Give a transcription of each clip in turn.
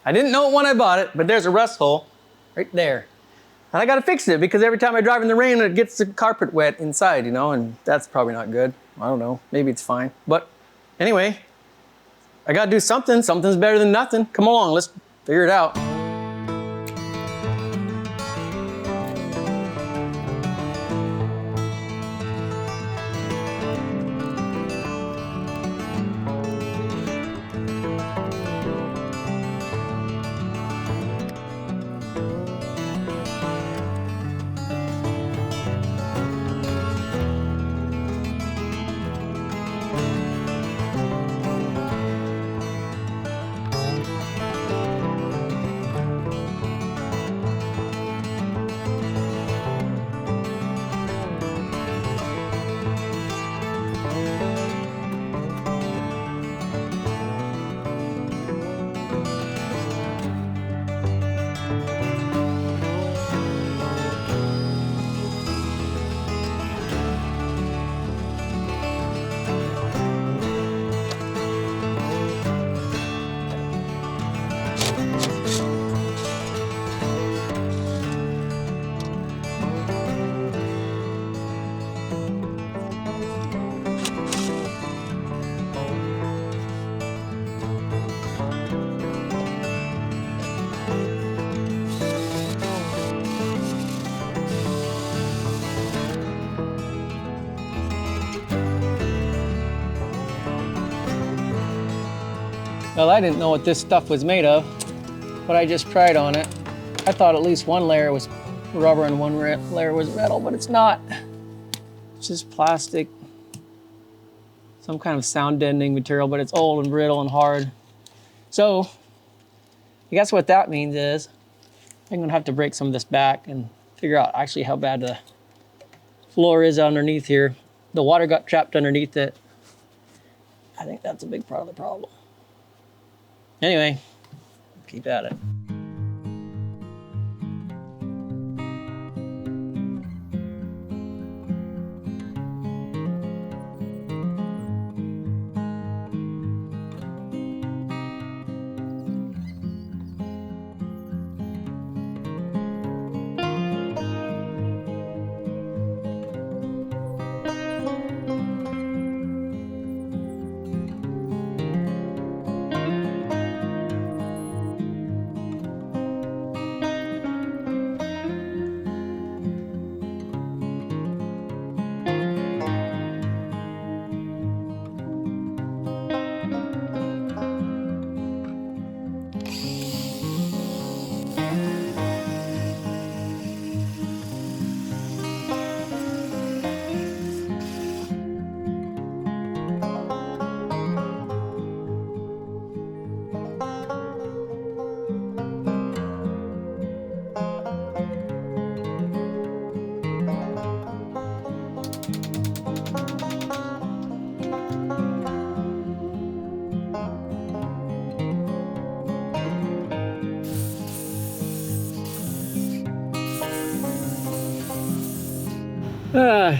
I didn't know it when I bought it, but there's a rust hole right there. And I gotta fix it because every time I drive in the rain, it gets the carpet wet inside, you know, and that's probably not good. I don't know, maybe it's fine. But anyway, I gotta do something. Something's better than nothing. Come along, let's figure it out. Well, I didn't know what this stuff was made of, but I just tried on it. I thought at least one layer was rubber and one layer was metal, but it's not. It's just plastic, some kind of sound deadening material, but it's old and brittle and hard. So I guess what that means is I'm gonna have to break some of this back and figure out actually how bad the floor is underneath here. The water got trapped underneath it. I think that's a big part of the problem. Anyway, keep at it.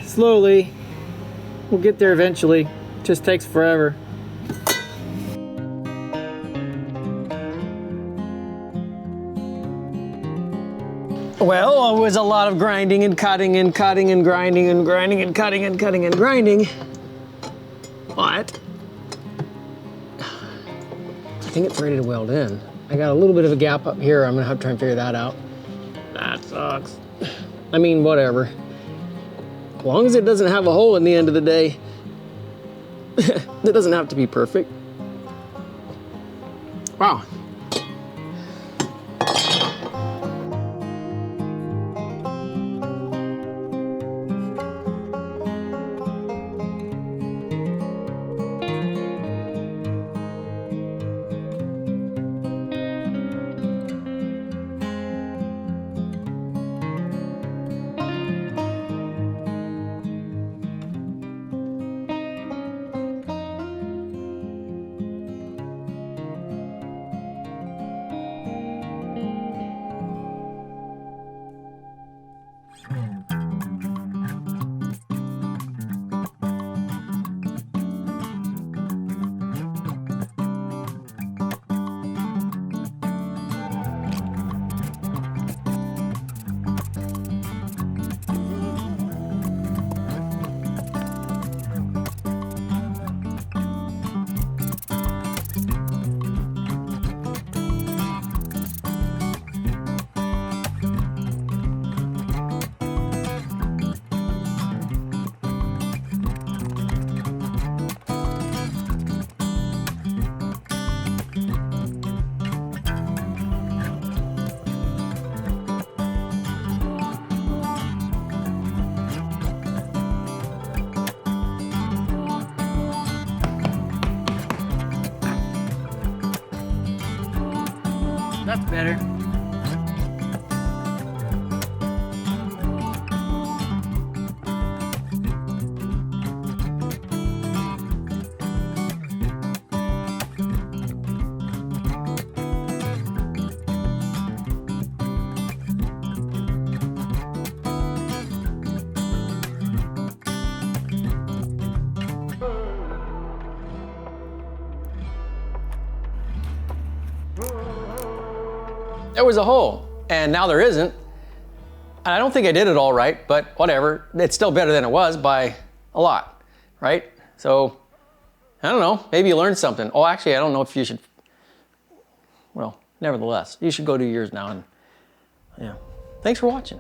Slowly. We'll get there eventually. It just takes forever. Well, it was a lot of grinding and cutting and cutting and grinding and grinding and cutting and cutting and grinding. But I think it's ready to weld in. I got a little bit of a gap up here. I'm gonna have to try and figure that out. That sucks. I mean, whatever. As long as it doesn't have a hole in the end of the day, it doesn't have to be perfect. Wow. That's better. There was a hole, and now there isn't. And I don't think I did it all right, but whatever. It's still better than it was by a lot, right? So, I don't know, maybe you learned something. Oh, actually, I don't know if you should, well, nevertheless, you should go do yours now. And yeah, thanks for watching.